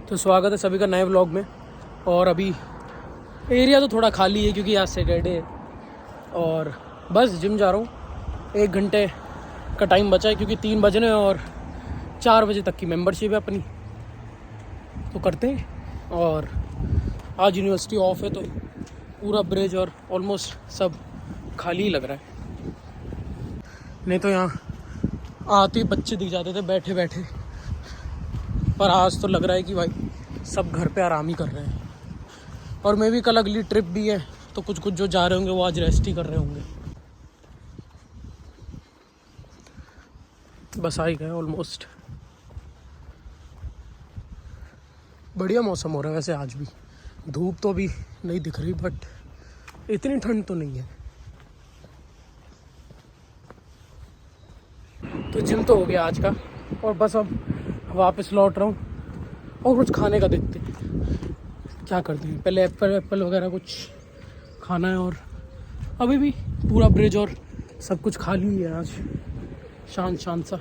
तो स्वागत है सभी का नए व्लॉग में। और अभी एरिया तो थोड़ा खाली है क्योंकि आज सैटरडे है और बस जिम जा रहा हूँ। 1 घंटे का टाइम बचा है क्योंकि 3 बजने और 4 बजे तक की मेंबरशिप है अपनी, तो करते हैं। और आज यूनिवर्सिटी ऑफ है तो पूरा ब्रिज और ऑलमोस्ट सब खाली ही लग रहा है, नहीं तो यहाँ आते ही बच्चे दिख जाते थे बैठे बैठे, पर आज तो लग रहा है कि भाई सब घर पे आराम ही कर रहे हैं। और मैं भी कल अगली ट्रिप भी है तो कुछ कुछ जो जा रहे होंगे वो आज रेस्ट ही कर रहे होंगे। बस आ ही गए ऑलमोस्ट। बढ़िया मौसम हो रहा है वैसे आज भी, धूप तो अभी नहीं दिख रही बट इतनी ठंड तो नहीं है। तो जिम तो हो गया आज का और बस अब वापस लौट रहा हूँ और कुछ खाने का देखते हैं क्या करते हैं। पहले एप्पल वगैरह कुछ खाना है और अभी भी पूरा ब्रिज और सब कुछ खाली ही है आज, शांत शांत सा।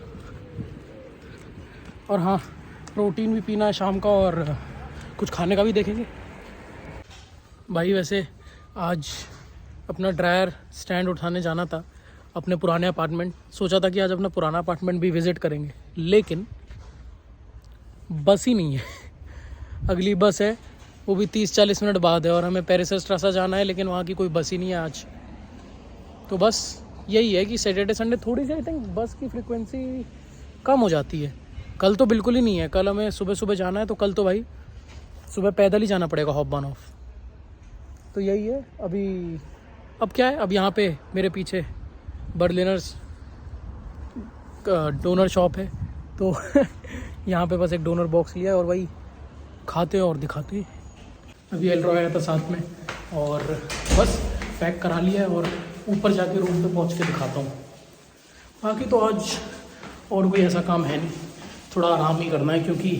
और हाँ, प्रोटीन भी पीना है शाम का और कुछ खाने का भी देखेंगे। भाई वैसे आज अपना ड्रायर स्टैंड उठाने जाना था अपने पुराने अपार्टमेंट। सोचा था कि आज अपना पुराना अपार्टमेंट भी विज़िट करेंगे, लेकिन बस ही नहीं है। अगली बस है वो भी 30-40 मिनट बाद है और हमें पेरिस जाना है, लेकिन वहाँ की कोई बस ही नहीं है आज। तो बस यही है कि सैटरडे संडे थोड़ी सी आई थिंक बस की फ्रिक्वेंसी कम हो जाती है। कल तो बिल्कुल ही नहीं है, कल हमें सुबह सुबह जाना है तो कल तो भाई सुबह पैदल ही जाना पड़ेगा हॉप ऑफ। तो यही है अभी। अब क्या है, अब यहाँ पे मेरे पीछे बर्लिनर्स डोनर शॉप है तो यहाँ पे बस एक डोनर बॉक्स लिया है और वही खाते हैं और दिखाते हैं। अभी एल्ड्रॉय आया था साथ में और बस पैक करा लिया है और ऊपर जाके रूम पे पहुँच के दिखाता हूँ। बाकी तो आज और कोई ऐसा काम है नहीं, थोड़ा आराम ही करना है क्योंकि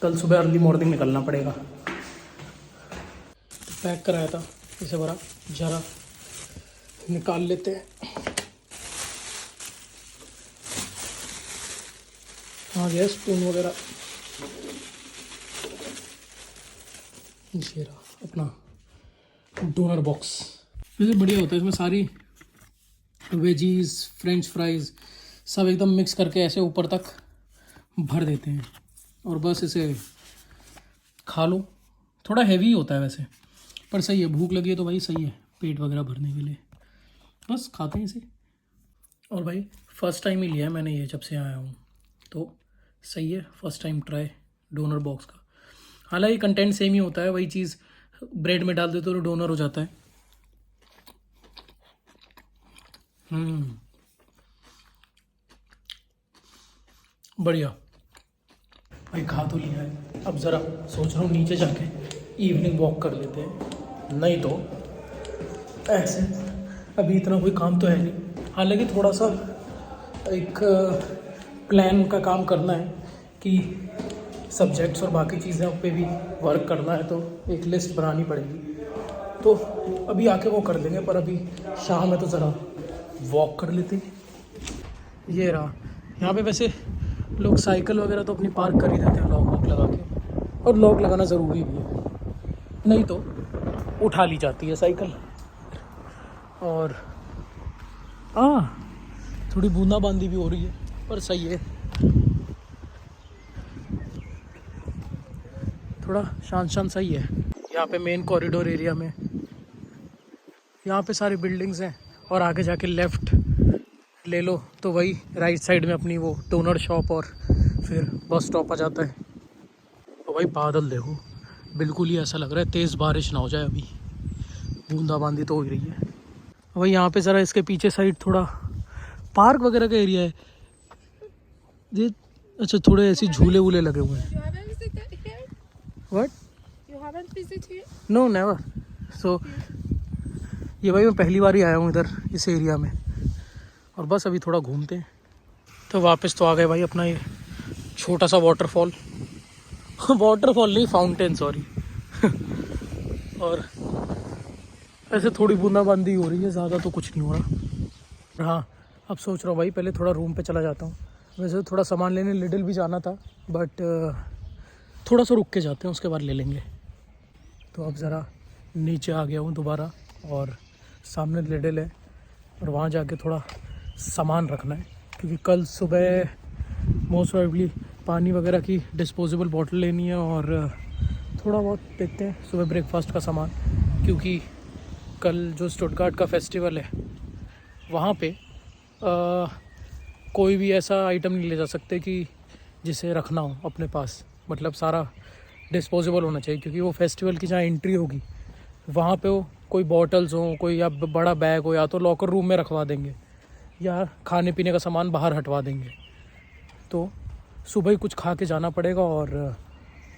कल सुबह अर्ली मॉर्निंग निकलना पड़ेगा। पैक कराया था इसे बड़ा ज़रा निकाल लेते हैं। हाँ गया स्पून वगैरह, ये रहा अपना डोनर बॉक्स। वैसे बढ़िया होता है, इसमें सारी वेजीज फ्रेंच फ्राइज़ सब एकदम मिक्स करके ऐसे ऊपर तक भर देते हैं और बस इसे खा लो। थोड़ा हैवी होता है वैसे, पर सही है, भूख लगी है तो भाई सही है पेट वगैरह भरने के लिए। बस खाते हैं इसे। और भाई फ़र्स्ट टाइम ही लिया है मैंने ये जब से आया हूँ, तो सही है, first time try donor box का। हालांकि कंटेंट सेम ही होता है, वही चीज़ ब्रेड में डाल देते तो डोनर हो जाता है। बढ़िया भाई, खा तो लिया है। अब ज़रा सोच रहा हूँ नीचे जाके इवनिंग वॉक कर लेते हैं, नहीं तो ऐसे अभी इतना कोई काम तो है नहीं। हालांकि थोड़ा सा एक प्लान का काम करना है कि सब्जेक्ट्स और बाकी चीज़ों पे भी वर्क करना है, तो एक लिस्ट बनानी पड़ेगी। तो अभी आके वो कर लेंगे, पर अभी शाम है तो ज़रा वॉक कर लेते हैं। ये रहा यहाँ पे। वैसे लोग साइकिल वगैरह तो अपनी पार्क कर ही देते हैं लॉक वॉक लगा के, और लॉक लगाना ज़रूरी भी है, नहीं तो उठा ली जाती है साइकिल। और थोड़ी बूंदाबांदी भी हो रही है, पर सही है, थोड़ा शांत शांत सही है। यहाँ पे मेन कॉरिडोर एरिया में यहाँ पे सारी बिल्डिंग्स हैं और आगे जाके लेफ़्ट ले लो तो वही राइट साइड में अपनी वो डोनर शॉप और फिर बस स्टॉप आ जाता है। तो भाई बादल देखो, बिल्कुल ही ऐसा लग रहा है तेज़ बारिश ना हो जाए, अभी बूंदाबांदी तो हो ही रही है। वही यहाँ पे ज़रा इसके पीछे साइड थोड़ा पार्क वगैरह का एरिया है ये। अच्छा, थोड़े ऐसे झूले वूले लगे हुए हैं। व्हाट? No never. सो ये भाई मैं पहली बार ही आया हूँ इधर इस एरिया में, और बस अभी थोड़ा घूमते हैं। तो वापस तो आ गए भाई अपना ये छोटा सा वाटरफॉल वाटरफॉल नहीं, फाउंटेन, सॉरी। और ऐसे थोड़ी बूंदाबांदी हो रही है, ज़्यादा तो कुछ नहीं हो रहा। हाँ, अब सोच रहा हूँ भाई पहले थोड़ा रूम पे चला जाता हूँ। वैसे थोड़ा सामान लेने लिडल भी जाना था, बट थोड़ा सा रुक के जाते हैं, उसके बाद ले लेंगे। तो अब ज़रा नीचे आ गया हूँ दोबारा और सामने लेडल है और वहाँ जाके थोड़ा सामान रखना है, क्योंकि कल सुबह मोस्ट प्रोबेबली पानी वगैरह की डिस्पोजेबल बॉटल लेनी है और थोड़ा बहुत देखते हैं सुबह ब्रेकफास्ट का सामान, क्योंकि कल जो स्टुटगार्ट का फेस्टिवल है वहाँ पे कोई भी ऐसा आइटम नहीं ले जा सकते कि जिसे रखना हो अपने पास, मतलब सारा डिस्पोजेबल होना चाहिए, क्योंकि वो फेस्टिवल की जहाँ एंट्री होगी वहाँ पे वो कोई बॉटल्स हो, कोई या बड़ा बैग हो, या तो लॉकर रूम में रखवा देंगे या खाने पीने का सामान बाहर हटवा देंगे। तो सुबह ही कुछ खा के जाना पड़ेगा और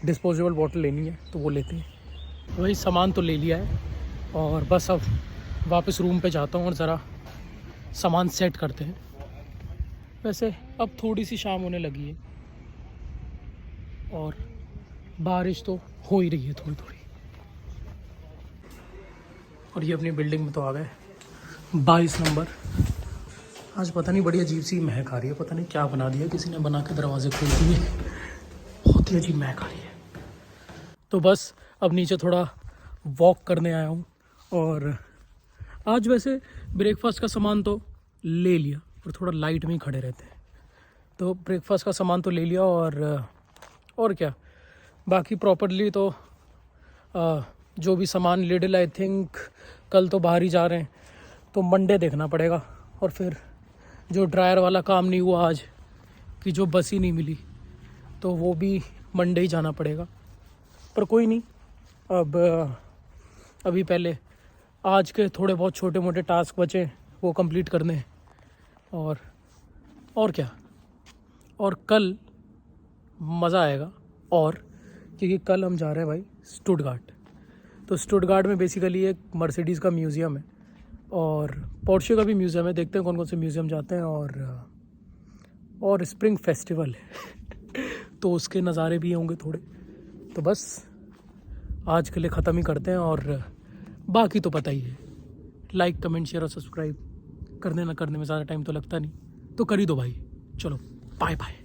डिस्पोजेबल बॉटल लेनी है तो वो लेते हैं। वही सामान तो ले लिया है और बस अब वापस रूम पे जाता हूँ और ज़रा सामान सेट करते हैं। वैसे अब थोड़ी सी शाम होने लगी है और बारिश तो हो ही रही है थोड़ी थोड़ी। और ये अपनी बिल्डिंग में तो आ गए, 22 नंबर। आज पता नहीं बड़ी अजीब सी महक आ रही है, पता नहीं क्या बना दिया किसी ने, बना के दरवाजे खोल दिए, बहुत ही अजीब महक आ रही है। तो बस अब नीचे थोड़ा वॉक करने आया हूँ और आज वैसे ब्रेकफास्ट का सामान तो ले लिया, पर थोड़ा लाइट में ही खड़े रहते हैं। तो ब्रेकफास्ट का सामान तो ले लिया और क्या, बाकी प्रॉपर्ली तो जो भी सामान लिडल, आई थिंक कल तो बाहर ही जा रहे हैं तो मंडे देखना पड़ेगा। और फिर जो ड्रायर वाला काम नहीं हुआ आज, कि जो बस ही नहीं मिली, तो वो भी मंडे ही जाना पड़ेगा। पर कोई नहीं, अब अभी पहले आज के थोड़े बहुत छोटे मोटे टास्क बचे वो कंप्लीट करने हैं और क्या, और कल मज़ा आएगा। और क्योंकि कल हम जा रहे हैं भाई स्टुटगार्ट, तो स्टुटगार्ट में बेसिकली एक मर्सिडीज़ का म्यूज़ियम है और पोर्शे का भी म्यूज़ियम है। देखते हैं कौन कौन से म्यूज़ियम जाते हैं। और स्प्रिंग फेस्टिवल है तो उसके नज़ारे भी होंगे थोड़े। तो बस आज के लिए ख़त्म ही करते हैं और बाकी तो पता ही है, लाइक कमेंट शेयर और सब्सक्राइब करने ना करने में ज़्यादा टाइम तो लगता नहीं, तो कर ही दो भाई। चलो बाय बाय।